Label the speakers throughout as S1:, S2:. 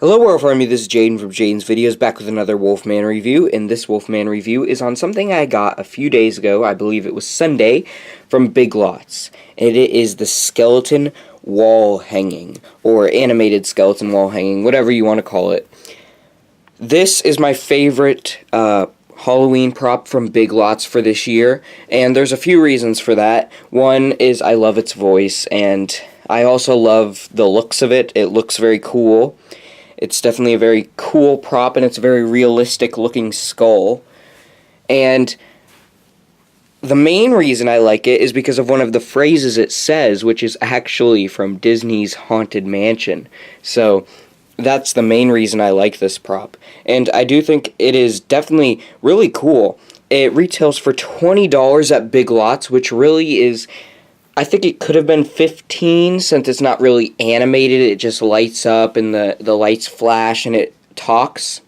S1: Hello Werewolf Army, this is Jaden from Jaden's Videos, back with another Wolfman review, and this Wolfman review is on something I got a few days ago, I believe it was Sunday, from Big Lots, and it is the skeleton wall hanging, or animated skeleton wall hanging, whatever you want to call it. This is my favorite Halloween prop from Big Lots for this year, and there's a few reasons for that. One is I love its voice, and I also love the looks of it. It looks very cool. It's definitely a very cool prop, and it's a very realistic looking skull. And the main reason I like it is because of one of the phrases it says, which is actually from Disney's Haunted Mansion. So that's the main reason I like this prop. And I do think it is definitely really cool. It retails for $20 at Big Lots, which really is... I think it could have been $15 since it's not really animated. It just lights up and the lights flash and it talks.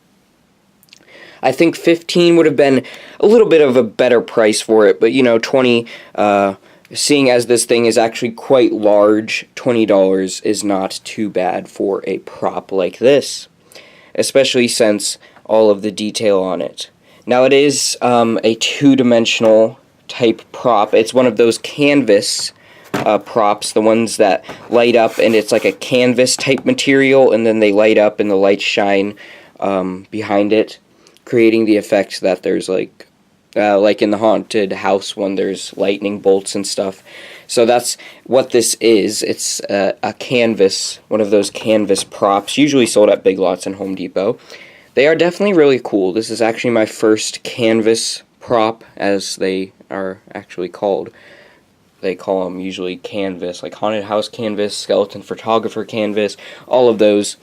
S1: I think $15 would have been a little bit of a better price for it, but you know, $20, seeing as this thing is actually quite large, $20 is not too bad for a prop like this, especially since all of the detail on it. Now it is a two-dimensional type prop. It's one of those canvas props, the ones that light up and it's like a canvas type material, and then they light up and the lights shine behind it, creating the effect that there's like in the haunted house when there's lightning bolts and stuff. So that's what this is. It's a canvas, one of those canvas props, usually sold at Big Lots and Home Depot. They are definitely really cool. This is actually my first canvas prop, as they are actually called. They call them usually canvas, like haunted house canvas, skeleton photographer canvas, all of those.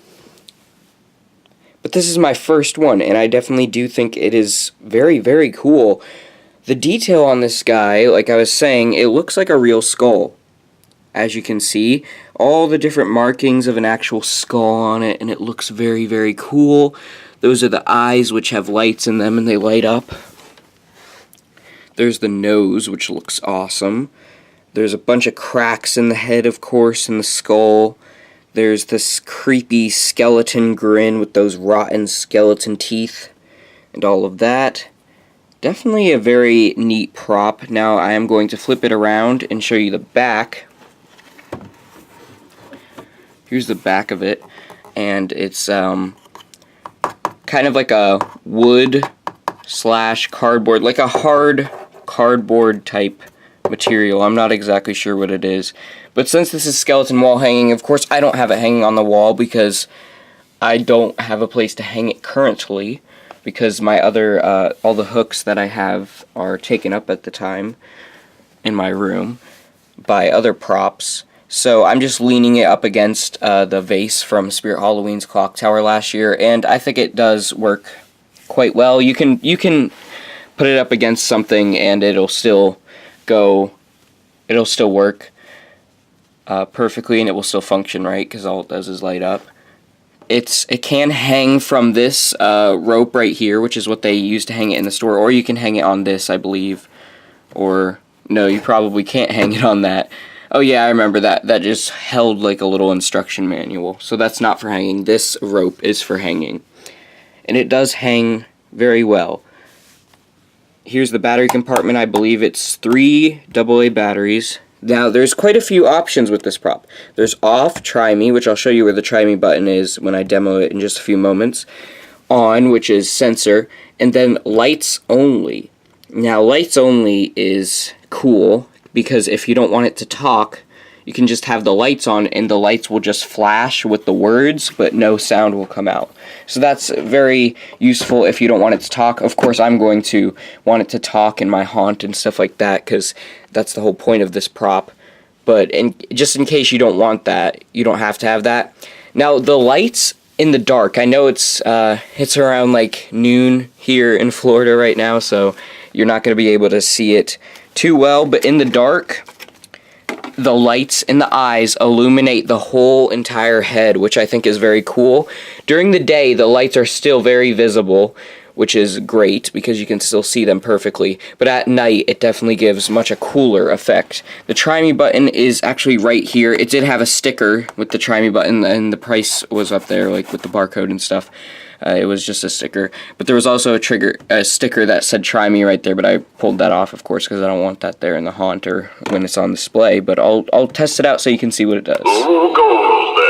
S1: But this is my first one, and I definitely do think it is very, very cool. The detail on this guy, like I was saying, it looks like a real skull. As you can see, all the different markings of an actual skull on it, and it looks very, very cool. Those are the eyes, which have lights in them, and they light up. There's the nose, which looks awesome. There's a bunch of cracks in the head, of course, in the skull. There's this creepy skeleton grin with those rotten skeleton teeth and all of that. Definitely a very neat prop. Now I am going to flip it around and show you the back. Here's the back of it, and it's kind of like a wood / cardboard, like a hard cardboard type material. I'm not exactly sure what it is, but since this is skeleton wall hanging, of course I don't have it hanging on the wall because I don't have a place to hang it currently, because my other all the hooks that I have are taken up at the time in my room by other props. So I'm just leaning it up against the vase from Spirit Halloween's clock tower last year, and I think it does work quite well. You can put it up against something and it'll still work perfectly, and it will still function right, because all it does is light up. It can hang from this rope right here, which is what they use to hang it in the store, or you can hang it on this, I believe. Or no, you probably can't hang it on that. Oh yeah, I remember that. That just held like a little instruction manual. So that's not for hanging. This rope is for hanging. And it does hang very well. Here's the battery compartment. I believe it's 3 AA batteries. Now, there's quite a few options with this prop. There's off, try me, which I'll show you where the try me button is when I demo it in just a few moments. On, which is sensor. And then lights only. Now, lights only is cool, because if you don't want it to talk, you can just have the lights on and the lights will just flash with the words, but no sound will come out. So that's very useful if you don't want it to talk. Of course, I'm going to want it to talk in my haunt and stuff like that, because that's the whole point of this prop. But just in case you don't want that, you don't have to have that. Now, the lights in the dark, I know it's around like noon here in Florida right now, so you're not going to be able to see it too well, but in the dark, the lights in the eyes illuminate the whole entire head, which I think is very cool. During the day, the lights are still very visible, which is great because you can still see them perfectly, but at night it definitely gives much a cooler effect. The Try Me button is actually right here. It did have a sticker with the Try Me button, and the price was up there, like with the barcode and stuff. It was just a sticker, but there was also a sticker that said Try Me right there, but I pulled that off, of course, because I don't want that there in the haunt or when it's on display, but I'll test it out so you can see what it does.
S2: Who goes there?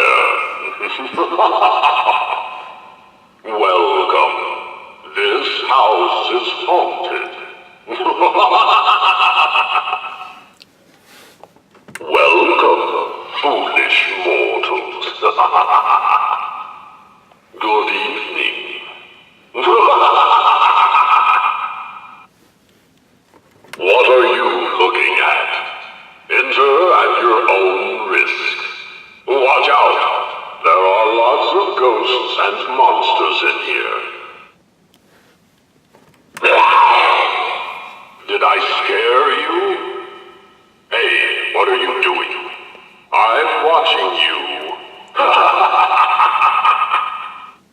S2: Welcome. This house is haunted. Welcome, foolish mortals. Good evening. What are you looking at? Enter at your own risk. Watch out. There are lots of ghosts and monsters in here. Did I scare you? Hey, what are you doing? I'm watching you.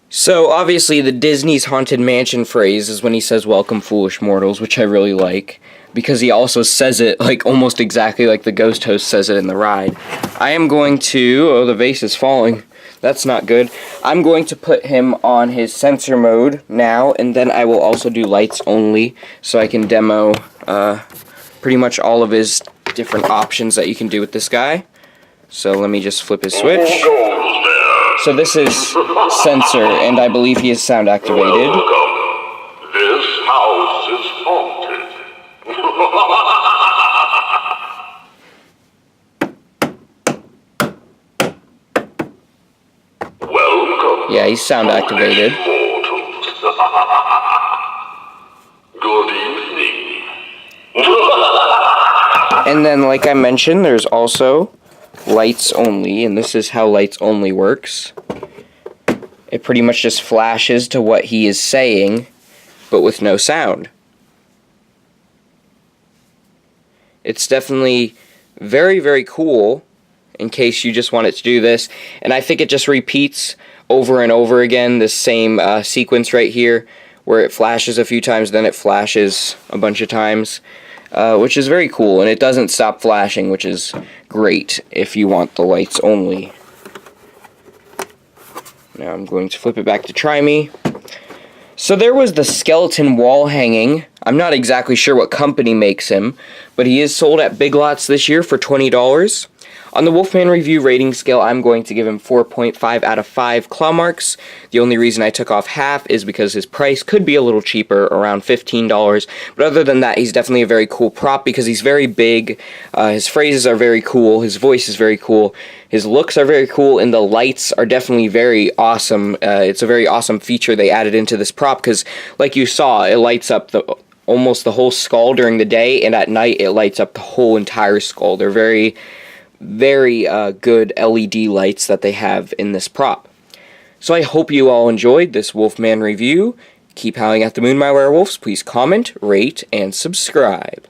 S1: So, obviously, the Disney's Haunted Mansion phrase is when he says, "Welcome, foolish mortals," which I really like, because he also says it, like, almost exactly like the ghost host says it in the ride. I am going to... Oh, the vase is falling. That's not good. I'm going to put him on his sensor mode now, and then I will also do lights only, so I can demo pretty much all of his different options that you can do with this guy. So let me just flip his switch. So this is sensor, and I believe he is sound activated.
S2: Welcome. This house is haunted. Welcome.
S1: Yeah, he's sound activated.
S2: Good evening.
S1: And then, like I mentioned, there's also lights only, and this is how lights only works. It pretty much just flashes to what he is saying, but with no sound. It's definitely very, very cool in case you just want it to do this. And I think it just repeats over and over again this same sequence right here, where it flashes a few times, then it flashes a bunch of times, which is very cool. And it doesn't stop flashing, which is great if you want the lights only. Now I'm going to flip it back to Try Me. So there was the skeleton wall hanging. I'm not exactly sure what company makes him, but he is sold at Big Lots this year for $20. On the Wolfman review rating scale, I'm going to give him 4.5 out of 5 claw marks. The only reason I took off half is because his price could be a little cheaper, around $15. But other than that, he's definitely a very cool prop because he's very big. His phrases are very cool. His voice is very cool. His looks are very cool, and the lights are definitely very awesome. It's a very awesome feature they added into this prop because, like you saw, it lights up almost the whole skull during the day, and at night it lights up the whole entire skull. They're very good LED lights that they have in this prop. So I hope you all enjoyed this Wolfman review. Keep howling at the moon, my werewolves. Please comment, rate, and subscribe.